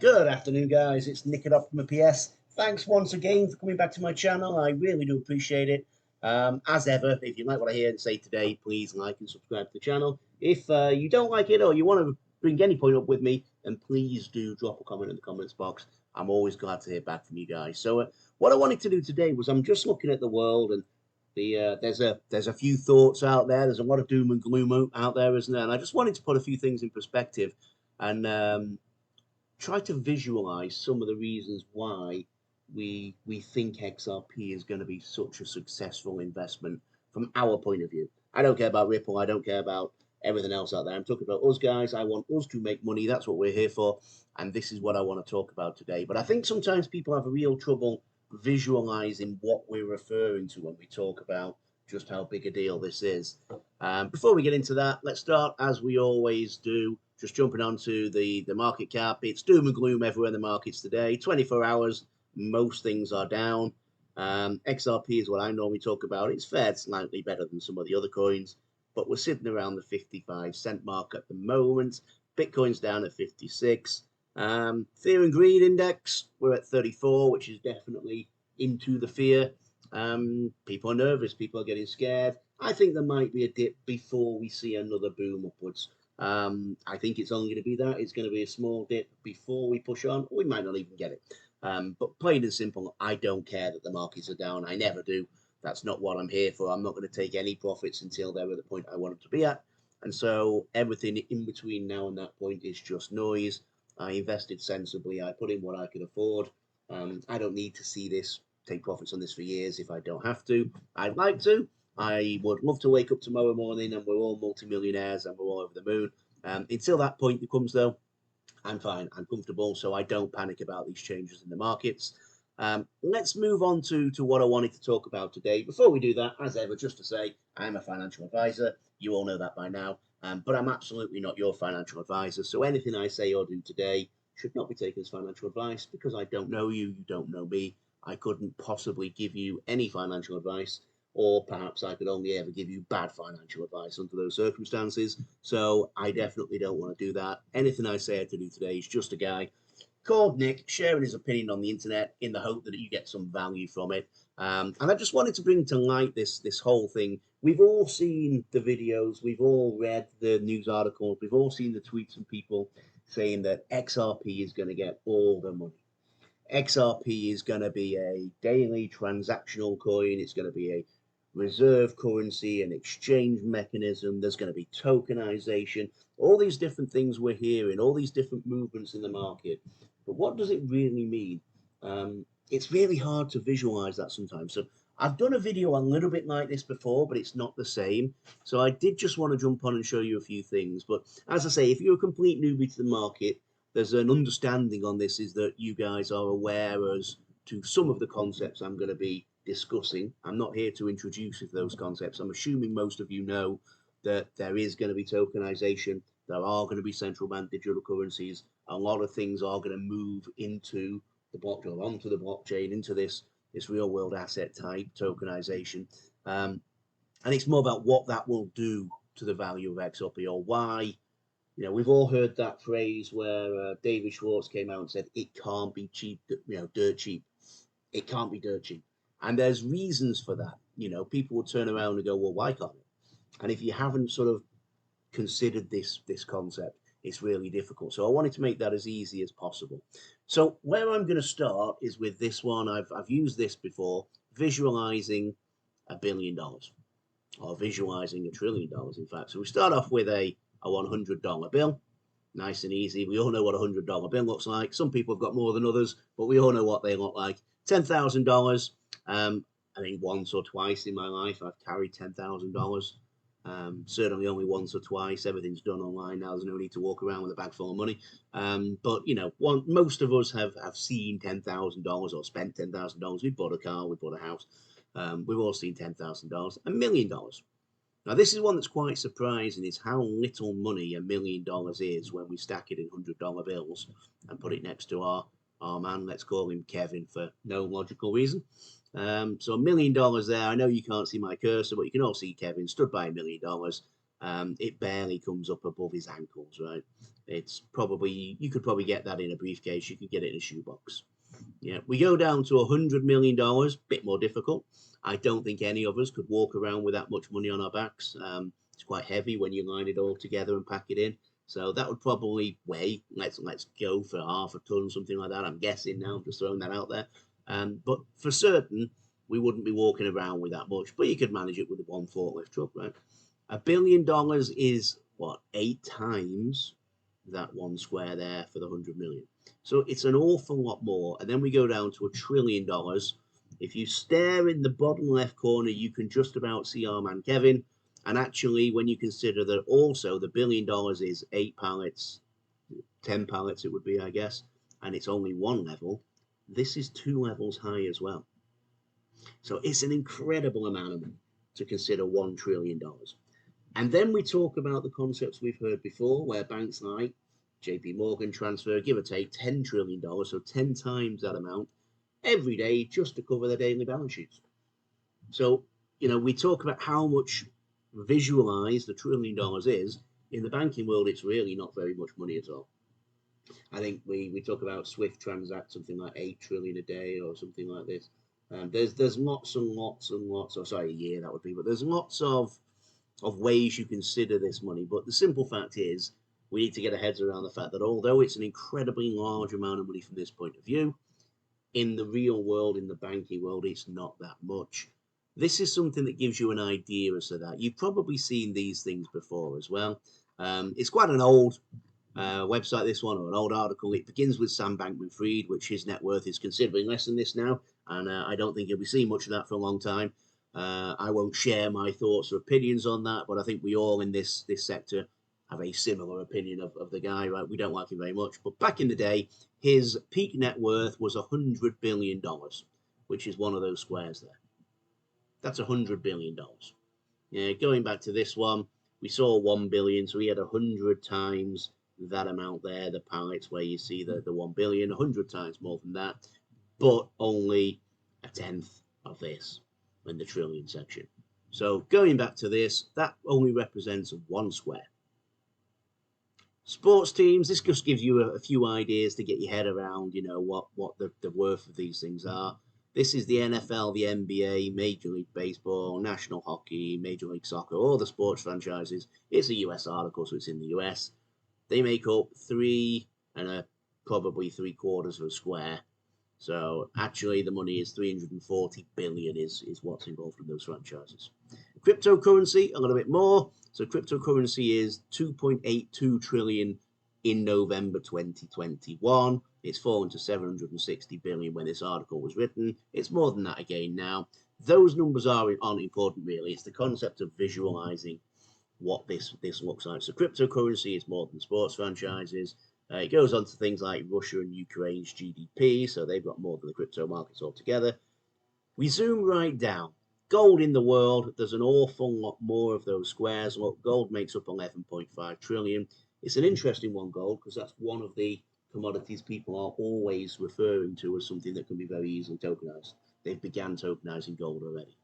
Good afternoon, guys. It's Nick it up from the PS. Thanks once again for coming back to my channel. I really do appreciate it. As ever, if you like what I hear and say today, please like and subscribe to the channel. If you don't like it or you want to bring any point up with me, then please do drop a comment in the comments box. I'm always glad to hear back from you guys. So what I wanted to do today was I'm just looking at the world, and there's a few thoughts out there. There's a lot of doom and gloom out there, isn't there? And I just wanted to put a few things in perspective and try to visualize some of the reasons why we think XRP is going to be such a successful investment from our point of view. I don't care about Ripple. I don't care about everything else out there. I'm talking about us guys. I want us to make money. That's what we're here for. And this is what I want to talk about today. But I think sometimes people have a real trouble visualizing what we're referring to when we talk about just how big a deal this is. Before we get into that, let's start as we always do. Just jumping onto the market cap. It's doom and gloom everywhere in the markets today. 24 hours, most things are down. XRP is what I normally talk about. It's fared slightly better than some of the other coins, but we're sitting around the 55-cent mark at the moment. Bitcoin's down at 56. Fear and greed index, we're at 34, which is definitely into the fear. People are nervous. People are getting scared. I think there might be a dip before we see another boom upwards. I think it's only going to be that. It's going to be a small dip before we push on. We might not even get it. But plain and simple, I don't care that the markets are down. I never do. That's not what I'm here for. I'm not going to take any profits until they're at the point I want them to be at. And so everything in between now and that point is just noise. I invested sensibly. I put in what I could afford. I don't need to see this, take profits on this for years if I don't have to. I'd like to. I would love to wake up tomorrow morning and we're all multimillionaires and we're all over the moon. Until that point comes, though, I'm fine. I'm comfortable, so I don't panic about these changes in the markets. Let's move on to what I wanted to talk about today. Before we do that, as ever, just to say, I'm a financial advisor. You all know that by now, but I'm absolutely not your financial advisor. So anything I say or do today should not be taken as financial advice because I don't know you. You don't know me. I couldn't possibly give you any financial advice. Or perhaps I could only ever give you bad financial advice under those circumstances. So I definitely don't want to do that. Anything I say to do today is just a guy called Nick sharing his opinion on the internet in the hope that you get some value from it. And I just wanted to bring to light this whole thing. We've all seen the videos. We've all read the news articles. We've all seen the tweets from people saying that XRP is going to get all the money. XRP is going to be a daily transactional coin. It's going to be a reserve currency, an exchange mechanism. There's going to be tokenization, all these different things we're hearing, all these different movements in the market. But what does it really mean? It's really hard to visualize that sometimes. So I've done a video a little bit like this before, but it's not the same. So I did just want to jump on and show you a few things. But as I say, if you're a complete newbie to the market, there's an understanding on this is that you guys are aware as to some of the concepts I'm going to be discussing. I'm not here to introduce those concepts. I'm assuming most of you know that there is going to be tokenization. There are going to be central bank digital currencies. A lot of things are going to move into the blockchain, onto the blockchain, into this real world asset type tokenization. And it's more about what that will do to the value of XRP, or why. You know, we've all heard that phrase where David Schwartz came out and said, it can't be cheap, dirt cheap. It can't be dirt cheap. And there's reasons for that. You know, people will turn around and go, well, why can't it? And if you haven't sort of considered this concept, it's really difficult. So I wanted to make that as easy as possible. So where I'm going to start is with this one. I've used this before, visualizing $1 billion, or visualizing $1 trillion, in fact. So we start off with a $100 bill. Nice and easy. We all know what a $100 bill looks like. Some people have got more than others, but we all know what they look like. $10,000. I think once or twice in my life I've carried $10,000. Certainly only once or twice. Everything's done online now. There's no need to walk around with a bag full of money. But you know, most of us have seen $10,000 or spent $10,000. We bought a car, we bought a house. We've all seen $10,000. $1 million. Now, this is one that's quite surprising, is how little money $1 million is when we stack it in $100 bills and put it next to our man. Let's call him Kevin for no logical reason. So $1 million there. I know you can't see my cursor, but you can all see Kevin stood by $1 million. It barely comes up above his ankles, right? It's probably, you could probably get that in a briefcase. You could get it in a shoebox. Yeah, we go down to $100 million, bit more difficult. I don't think any of us could walk around with that much money on our backs. It's quite heavy when you line it all together and pack it in. So that would probably weigh, let's go for half a ton, something like that. I'm guessing now, I'm just throwing that out there. But for certain, we wouldn't be walking around with that much, but you could manage it with a one forklift truck, right? $1 billion is what, 8 times that one square there for the 100 million. So it's an awful lot more. And then we go down to $1 trillion. If you stare in the bottom left corner, you can just about see our man Kevin. And actually, when you consider that also the $1 billion is 8 pallets, 10 pallets it would be, I guess, and it's only one level, this is 2 levels high as well. So it's an incredible amount of money to consider $1 trillion. And then we talk about the concepts we've heard before, where banks like JP Morgan transfer, give or take, $10 trillion, so 10 times that amount every day just to cover their daily balance sheets. So, you know, we talk about how much visualized the $1 trillion is. In the banking world, it's really not very much money at all. I think we talk about Swift transact something like 8 trillion a day or something like this. There's lots and lots and lots, or sorry, a year that would be, but there's lots of ways you consider this money. But the simple fact is, we need to get our heads around the fact that although it's an incredibly large amount of money from this point of view, in the real world, in the banking world, it's not that much. This is something that gives you an idea as to that. You've probably seen these things before as well. It's quite an old website, this one, or an old article. It begins with Sam Bankman-Fried, which his net worth is considerably less than this now, and I don't think you'll be seeing much of that for a long time. I won't share my thoughts or opinions on that, but I think we all in this sector have a similar opinion of the guy, right? We don't like him very much. But back in the day, his peak net worth was $100 billion, which is one of those squares there. That's $100 billion. Yeah, going back to this one, we saw 1 billion, so he had 100 times that amount there, the pallets where you see the 1 billion, 100 times more than that, but only a tenth of this in the trillion section. So going back to this, that only represents 1 square. Sports teams, this just gives you a few ideas to get your head around, you know, what the worth of these things are. This is the NFL, the NBA, Major League Baseball, National Hockey, Major League Soccer, all the sports franchises. It's a US article, so it's in the US. They make up 3 and probably 3/4 of a square. So actually the money is 340 billion is what's involved in those franchises. Cryptocurrency, a little bit more. So cryptocurrency is 2.82 trillion in November 2021. It's fallen to 760 billion when this article was written. It's more than that again now. Those numbers aren't important really. It's the concept of visualizing what this looks like. So cryptocurrency is more than sports franchises. It goes on to things like Russia and Ukraine's GDP, so they've got more than the crypto markets altogether. We zoom right down. Gold in the world, there's an awful lot more of those squares. Look, gold makes up 11.5 trillion. It's an interesting one, gold, because that's one of the commodities people are always referring to as something that can be very easily tokenized. They've began tokenizing gold already.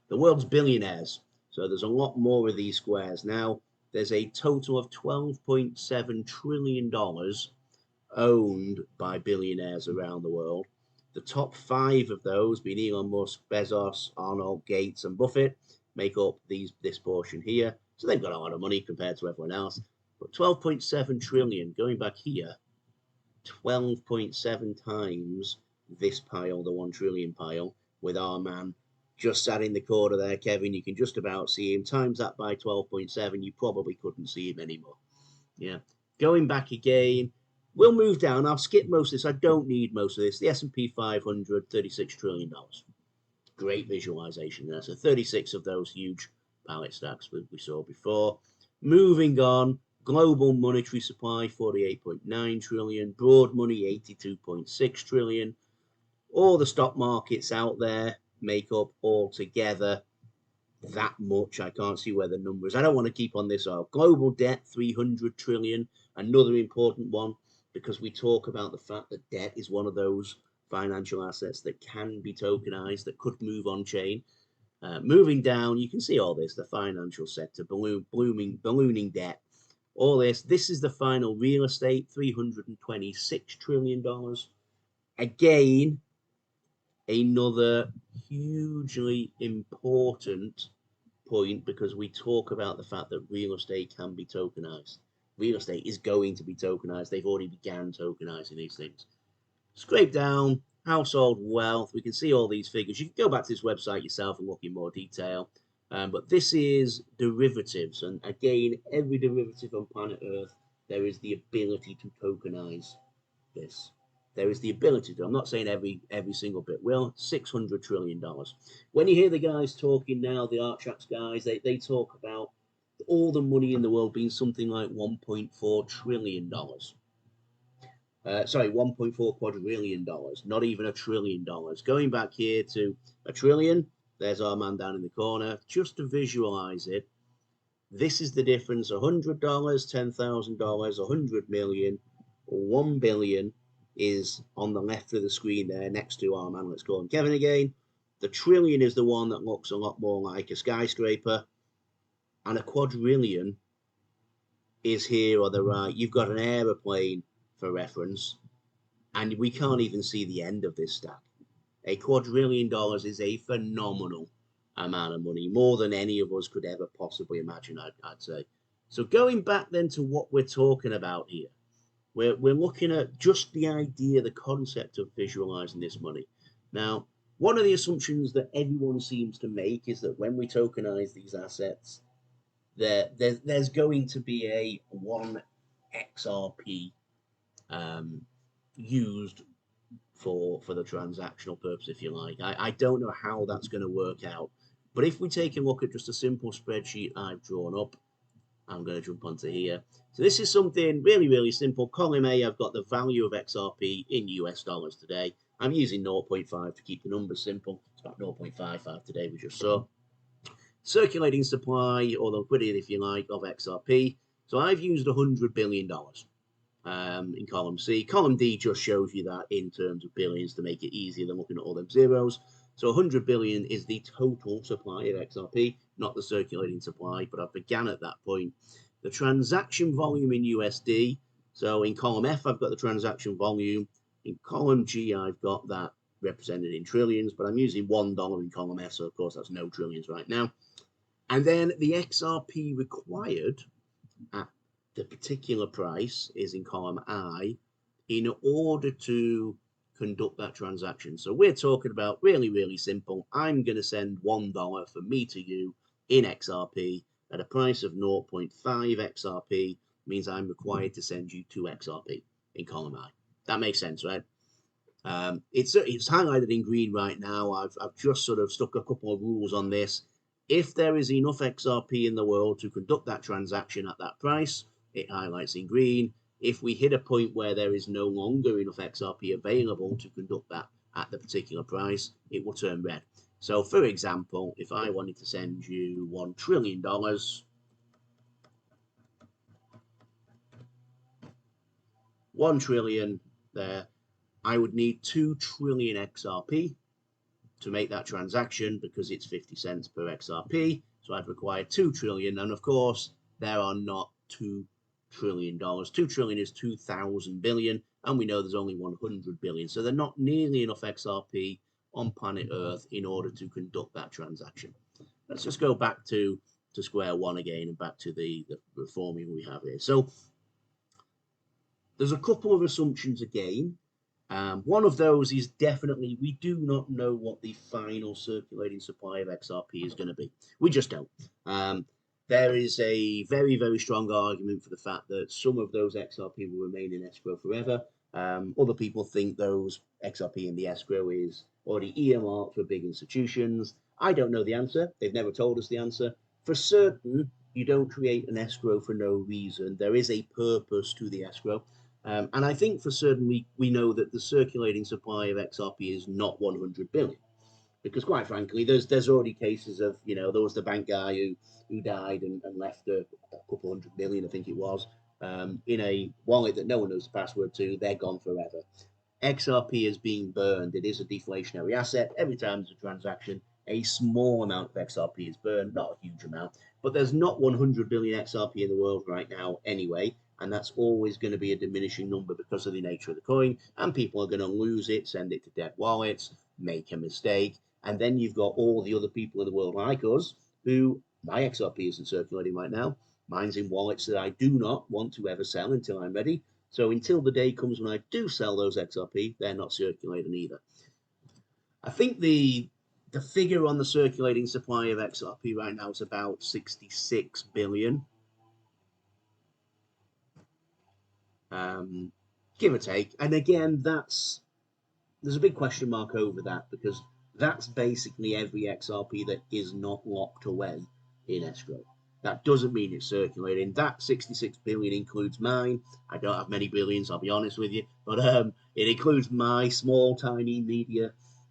The world's billionaires. So there's a lot more of these squares now. There's a total of $12.7 trillion owned by billionaires around the world. The top 5 of those, being Elon Musk, Bezos, Arnold, Gates, and Buffett, make up this portion here. So they've got a lot of money compared to everyone else. But 12.7 trillion, going back here, 12.7 times this pile, the 1 trillion pile, with our man just sat in the corner there, Kevin. You can just about see him. Times that by 12.7, you probably couldn't see him anymore. Yeah. Going back again, we'll move down. I'll skip most of this. I don't need most of this. The S&P 500, $36 trillion. Great visualization there. So 36 of those huge pallet stacks we saw before. Moving on, global monetary supply, 48.9 trillion. Broad money, 82.6 trillion. All the stock markets out there make up altogether that much. I can't see where the number is. I don't want to keep on this out. Global debt, 300 trillion. Another important one, because we talk about the fact that debt is one of those financial assets that can be tokenized, that could move on chain. Moving down, you can see all this, the financial sector, ballooning debt. all this. This is the final real estate, $326 trillion. Again, another hugely important point, because we talk about the fact that real estate can be tokenized. Real estate is going to be tokenized. They've already began tokenizing these things. Scrape down household wealth. We can see all these figures. You can go back to this website yourself and look in more detail. But this is derivatives. And again, every derivative on planet Earth, there is the ability to tokenize this. There is the ability to. I'm not saying every single bit will. $600 trillion. When you hear the guys talking now, the Archax guys, they talk about all the money in the world being something like $1.4 trillion. Sorry, $1.4 quadrillion, not even $1 trillion. Going back here to a trillion, there's our man down in the corner. Just to visualize it, this is the difference: $100, $10,000, 100 million, 1 billion is on the left of the screen there next to our man. Let's call him Kevin again. The trillion is the one that looks a lot more like a skyscraper, and a quadrillion is here on the right. You've got an aeroplane for reference, and we can't even see the end of this stack. $1 quadrillion is a phenomenal amount of money, more than any of us could ever possibly imagine, I'd say. So going back then to what we're talking about here, we're looking at just the idea, the concept of visualizing this money. Now, one of the assumptions that everyone seems to make is that when we tokenize these assets, there's going to be a 1 XRP used for the transactional purpose, if you like. I don't know how that's going to work out, but if we take a look at just a simple spreadsheet I've drawn up, I'm going to jump onto here. So this is something really, really simple. Column A, I've got the value of XRP in US dollars today. I'm using 0.5 to keep the numbers simple. It's about 0.55 today, we just saw. Circulating supply, or the liquidity, if you like, of XRP. So I've used $100 billion in column C. Column D just shows you that in terms of billions to make it easier than looking at all them zeros. So 100 billion is the total supply of XRP, not the circulating supply, but I began at that point. The transaction volume in USD. So in column F, I've got the transaction volume. In column G, I've got that represented in trillions, but I'm using $1 in column F, so of course that's no trillions right now. And then the XRP required at the particular price is in column I in order to conduct that transaction. So we're talking about really, really simple. I'm going to send $1 from me to you in XRP at a price of 0.5 XRP, means I'm required to send you 2 XRP in column I. That makes sense, right? It's highlighted in green right now. I've just sort of stuck a couple of rules on this. If there is enough XRP in the world to conduct that transaction at that price, it highlights in green. If we hit a point where there is no longer enough XRP available to conduct that at the particular price, it will turn red. So for example, if I wanted to send you $1 trillion, 1 trillion there, I would need 2 trillion XRP to make that transaction, because it's 50 cents per XRP. So I'd require 2 trillion. And of course, there are not $2 trillion. 2 trillion is 2,000 billion. And we know there's only 100 billion. So there's not nearly enough XRP on planet Earth in order to conduct that transaction. Let's just go back to square one again and back to the formula we have here. So there's a couple of assumptions again. One of those is definitely we do not know what the final circulating supply of XRP is going to be. We just don't. There is a very, very strong argument for the fact that some of those XRP will remain in escrow forever. Other people think those XRP in the escrow is already earmarked for big institutions. I don't know the answer. They've never told us the answer. For certain, you don't create an escrow for no reason. There is a purpose to the escrow. And I think for certain we know that the circulating supply of XRP is not 100 billion, because quite frankly, there's already cases of, you know, there was the bank guy who died and left a couple $100 million, I think it was, in a wallet that no one knows the password to. They're gone forever. XRP is being burned. It is a deflationary asset. Every time there's a transaction, a small amount of XRP is burned, not a huge amount, but there's not 100 billion XRP in the world right now anyway, and that's always going to be a diminishing number because of the nature of the coin, and people are going to lose it, send it to debt wallets, make a mistake, and then you've got all the other people in the world like us who, my XRP isn't circulating right now, mine's in wallets that I do not want to ever sell until I'm ready. So until the day comes when I do sell those XRP, they're not circulating either. I think the figure on the circulating supply of XRP right now is about 66 billion. Give or take. And again, there's a big question mark over that, because that's basically every XRP that is not locked away in escrow. That doesn't mean it's circulating. That 66 billion includes mine. I don't have many billions, I'll be honest with you, but it includes my small, tiny,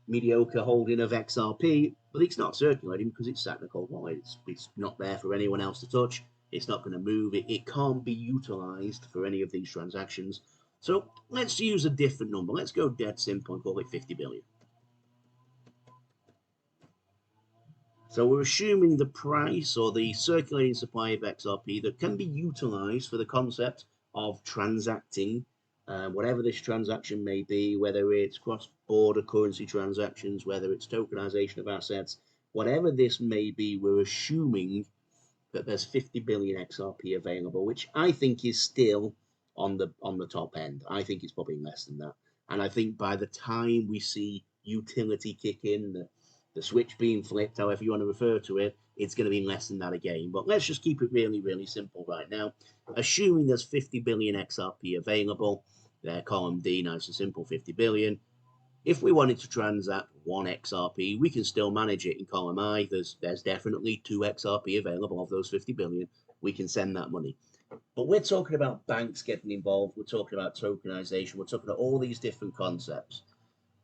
mediocre holding of XRP, but it's not circulating because it's sat in a cold wallet. It's not there for anyone else to touch. It's not going to move. It can't be utilized for any of these transactions. So let's use a different number. Let's go dead simple and call it 50 billion. So we're assuming the price or the circulating supply of XRP that can be utilized for the concept of transacting, whatever this transaction may be, whether it's cross-border currency transactions, whether it's tokenization of assets, whatever this may be, we're assuming that there's 50 billion XRP available, which I think is still on the top end. I think it's probably less than that. And I think by the time we see utility kick in, the switch being flipped, however you want to refer to it, it's going to be less than that again. But let's just keep it really, really simple right now. Assuming there's 50 billion XRP available, there, column D, nice and simple, 50 billion. If we wanted to transact 1 XRP, we can still manage it in column I. There's definitely 2 XRP available of those 50 billion. We can send that money. But we're talking about banks getting involved. We're talking about tokenization. We're talking about all these different concepts.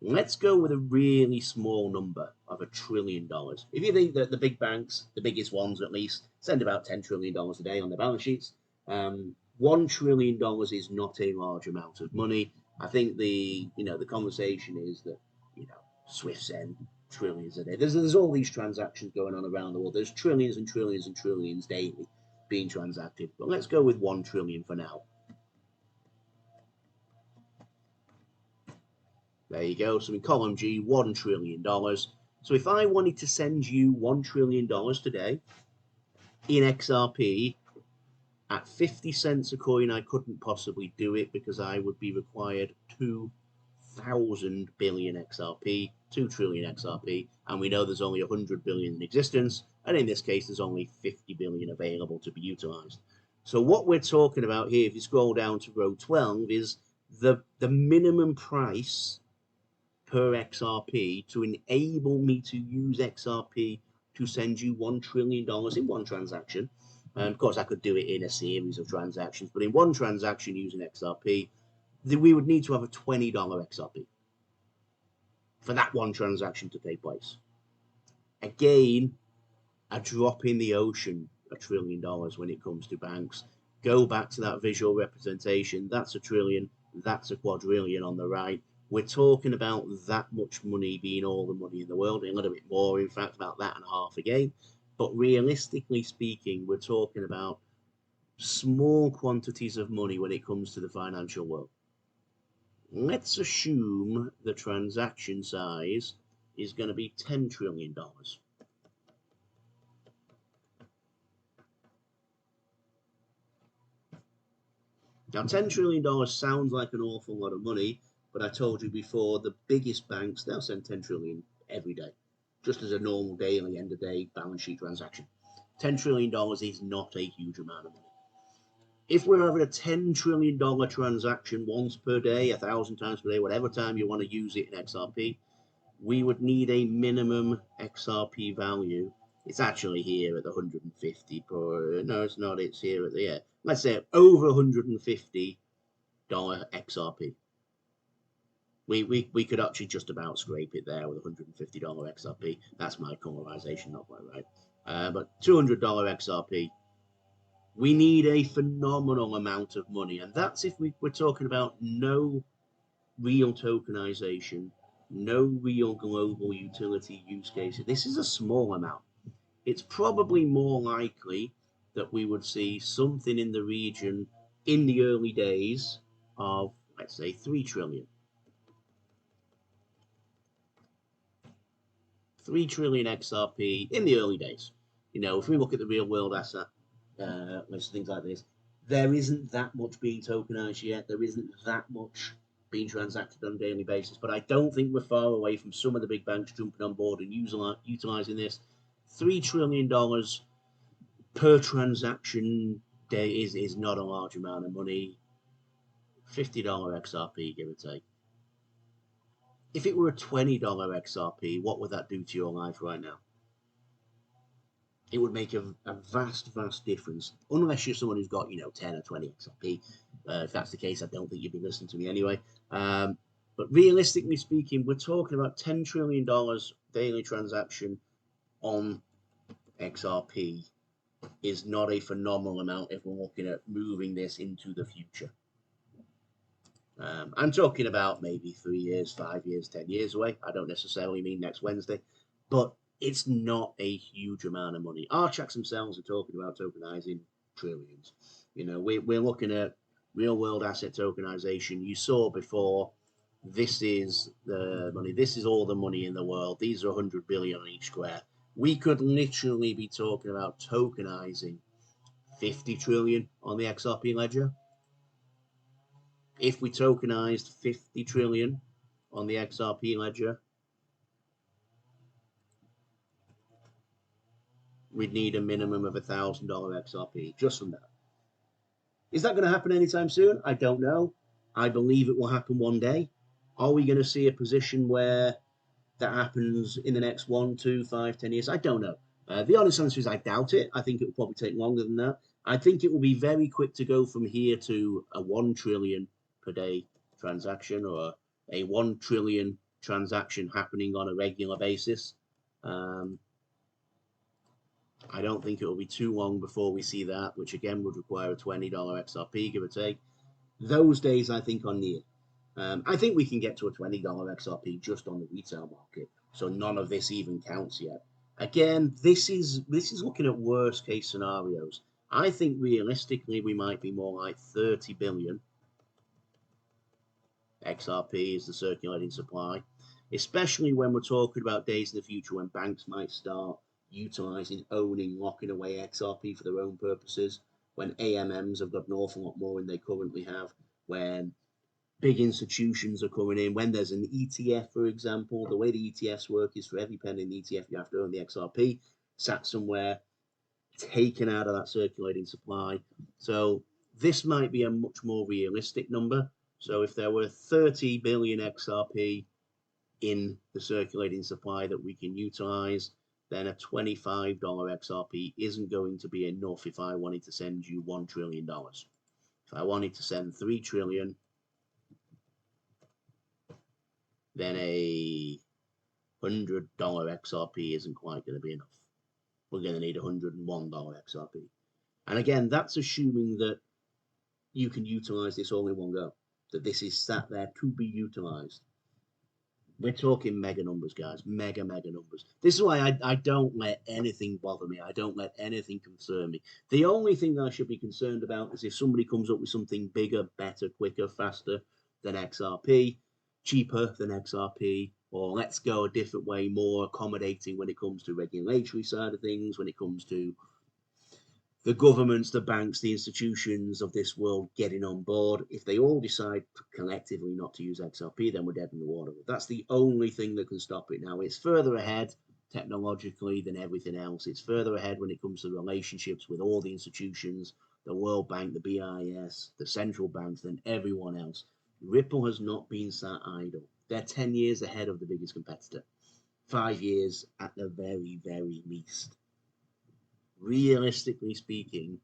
Let's go with a really small number of $1 trillion. If you think that the big banks, the biggest ones at least, send about $10 trillion a day on their balance sheets, $1 trillion is not a large amount of money. I think the conversation is that Swift send trillions a day. There's all these transactions going on around the world. There's trillions and trillions and trillions daily being transacted. But let's go with 1 trillion for now. There you go. So in column G, $1 trillion. So if I wanted to send you $1 trillion today in XRP at 50 cents a coin, I couldn't possibly do it because I would be required 2,000 billion XRP, 2 trillion XRP, and we know there's only 100 billion in existence, and in this case there's only 50 billion available to be utilized. So what we're talking about here, if you scroll down to row 12, is the minimum price per XRP to enable me to use XRP to send you $1 trillion in one transaction. Of course, I could do it in a series of transactions, but in one transaction using XRP, we would need to have a $20 XRP for that one transaction to take place. Again, a drop in the ocean, $1 trillion when it comes to banks. Go back to that visual representation. That's a trillion. That's a quadrillion on the right. We're talking about that much money being all the money in the world, a little bit more, in fact, about that and a half again. But realistically speaking, we're talking about small quantities of money when it comes to the financial world. Let's assume the transaction size is going to be $10 trillion. Now, $10 trillion sounds like an awful lot of money, but I told you before, the biggest banks, they'll send 10 trillion every day, just as a normal daily end of day balance sheet transaction. $10 trillion is not a huge amount of money. If we're having a $10 trillion transaction once per day, 1,000 times per day, whatever time you want to use it in XRP, we would need a minimum XRP value. It's actually here at the 150 per, no, it's not, it's here at the, let's say over $150 XRP. We could actually just about scrape it there with $150 XRP. That's my colorization, not quite right. But $200 XRP. We need a phenomenal amount of money, and that's if we're talking about no real tokenization, No real global utility use case. This is a small amount. It's probably more likely that we would see something in the region in the early days of, let's say, 3 trillion. 3 trillion XRP in the early days. You know, if we look at the real world asset list, things like this, there isn't that much being tokenized yet. There isn't that much being transacted on a daily basis. But I don't think we're far away from some of the big banks jumping on board and utilizing this. $3 trillion per transaction day is not a large amount of money. $50 XRP, give or take. If it were a $20 XRP, what would that do to your life right now? It would make a vast difference, unless you're someone who's got, 10 or 20 XRP. If that's the case, I don't think you'd be listening to me anyway. But realistically speaking, we're talking about $10 trillion daily transaction on XRP is not a phenomenal amount if we're looking at moving this into the future. I'm talking about maybe 3 years, 5 years, 10 years away. I don't necessarily mean next Wednesday, but it's not a huge amount of money. Archax themselves are talking about tokenizing trillions. We're looking at real world asset tokenization. You saw before, this is the money. This is all the money in the world. These are 100 billion on each square. We could literally be talking about tokenizing 50 trillion on the XRP ledger. If we tokenized 50 trillion on the XRP ledger, we'd need a minimum of $1,000 XRP just from that. Is that going to happen anytime soon? I don't know. I believe it will happen one day. Are we going to see a position where that happens in the next 1, 2, 5, 10 years? I don't know. The honest answer is I doubt it. I think it will probably take longer than that. I think it will be very quick to go from here to a 1 trillion per day transaction, or a 1 trillion transaction happening on a regular basis. I don't think it will be too long before we see that, which again would require a $20 XRP, give or take. Those days, I think, are near. I think we can get to a $20 XRP just on the retail market, so none of this even counts yet. Again, this is looking at worst case scenarios. I think realistically we might be more like 30 billion XRP is the circulating supply, especially when we're talking about days in the future when banks might start utilizing, owning, locking away XRP for their own purposes, when AMMs have got an awful lot more than they currently have, when big institutions are coming in, when there's an ETF, for example. The way the ETFs work is for every penny in the ETF, you have to own the XRP, sat somewhere, taken out of that circulating supply. So this might be a much more realistic number. So if there were 30 billion XRP in the circulating supply that we can utilize, then a $25 XRP isn't going to be enough if I wanted to send you $1 trillion. If I wanted to send 3 trillion, then a $100 XRP isn't quite going to be enough. We're going to need $101 XRP. And again, that's assuming that you can utilize this all in one go, that this is sat there to be utilized. We're talking mega numbers, guys, mega numbers. This is why I don't let anything bother me. I don't let anything concern me. The only thing I should be concerned about is if somebody comes up with something bigger, better, quicker, faster than XRP, cheaper than XRP, or let's go a different way, more accommodating when it comes to regulatory side of things, when it comes to the governments, the banks, the institutions of this world getting on board. If they all decide collectively not to use XRP, then we're dead in the water. That's the only thing that can stop it now. It's further ahead technologically than everything else. It's further ahead when it comes to relationships with all the institutions, the World Bank, the BIS, the central banks, than everyone else. Ripple has not been sat idle. They're 10 years ahead of the biggest competitor. 5 years at the very, very least. Realistically speaking,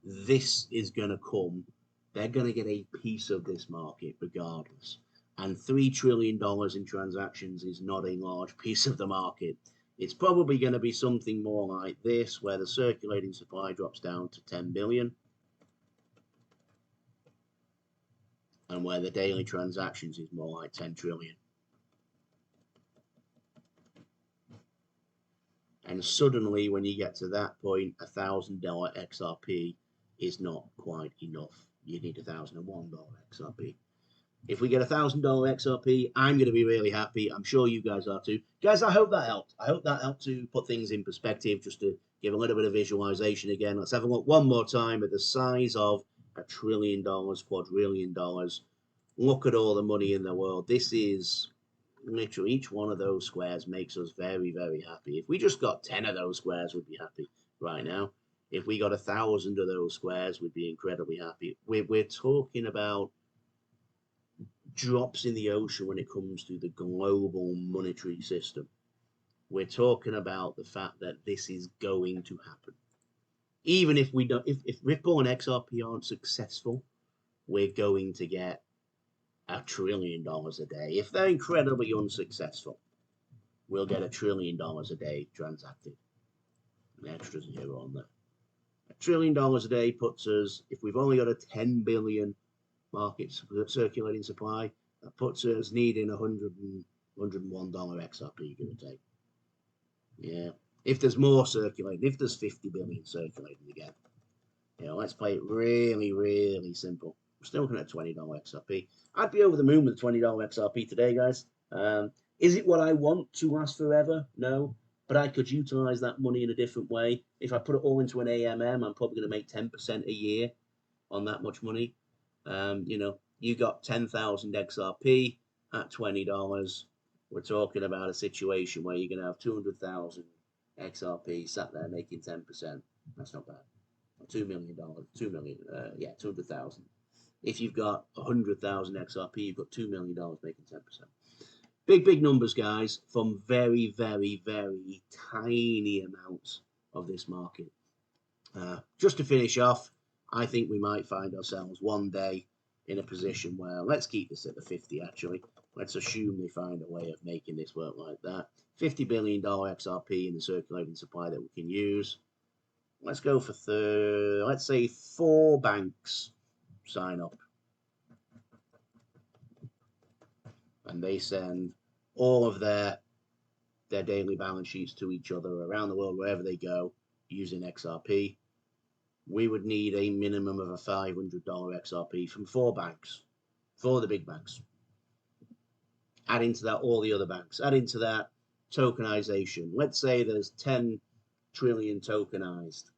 this is going to come. They're going to get a piece of this market regardless. And $3 trillion in transactions is not a large piece of the market. It's probably going to be something more like this, where the circulating supply drops down to 10 billion. And where the daily transactions is more like 10 trillion. And suddenly, when you get to that point, $1,000 XRP is not quite enough. You need $1,001 XRP. If we get $1,000 XRP, I'm going to be really happy. I'm sure you guys are too. Guys, I hope that helped. I hope that helped to put things in perspective, just to give a little bit of visualization again. Let's have a look one more time at the size of $1 trillion, quadrillion dollars. Look at all the money in the world. This is literally, each one of those squares makes us very, very happy. If we just got 10 of those squares, we'd be happy right now. If we got 1,000 of those squares, we'd be incredibly happy. We're talking about drops in the ocean when it comes to the global monetary system. We're talking about the fact that this is going to happen. Even if we don't, if Ripple and XRP aren't successful, we're going to get $1 trillion a day. If they're incredibly unsuccessful, we'll get $1 trillion a day transacted. An extra zero on there. $1 trillion a day puts us, if we've only got a 10 billion market circulating supply, that puts us needing $101 XRP, give or take. Yeah. If there's more circulating, if there's 50 billion circulating again, let's play it really, really simple. We're still looking at $20 XRP. I'd be over the moon with $20 XRP today, guys. Is it what I want to last forever? No. But I could utilize that money in a different way. If I put it all into an AMM, I'm probably going to make 10% a year on that much money. You got 10,000 XRP at $20. We're talking about a situation where you're going to have 200,000 XRP sat there making 10%. That's not bad. $2 million, 200,000. If you've got 100,000 XRP, you've got $2 million making 10%. Big, big numbers, guys, from very, very, very tiny amounts of this market. Just to finish off, I think we might find ourselves one day in a position where, let's keep this at the 50 actually. Let's assume they find a way of making this work like that. $50 billion XRP in the circulating supply that we can use. Let's go for let's say 4 banks sign up. And they send all of their daily balance sheets to each other around the world, wherever they go, using XRP. We would need a minimum of a $500 XRP from 4 banks, 4 of the big banks. Add into that all the other banks. Add into that tokenization. Let's say there's 10 trillion tokenized.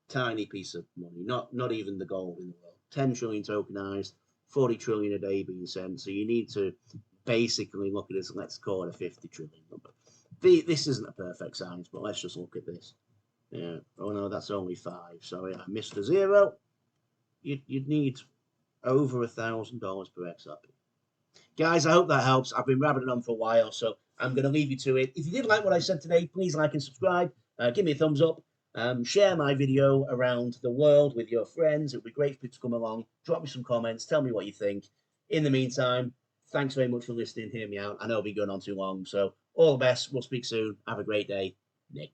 Tiny piece of money, not even the gold in the world. 10 trillion tokenized, 40 trillion a day being sent. So you need to basically look at this, let's call it a 50 trillion number. This isn't a perfect science, but let's just look at this. Yeah. Oh no, that's only 5. Sorry, I missed a 0. You'd need over $1,000 per XRP. Guys, I hope that helps. I've been rabbiting on for a while, so I'm going to leave you to it. If you did like what I said today, please like and subscribe. Give me a thumbs up. Share my video around the world with your friends. It would be great for you to come along. Drop me some comments. Tell me what you think. In the meantime, thanks very much for listening. Hear me out. I know I've been going on too long, so all the best. We'll speak soon. Have a great day. Nick.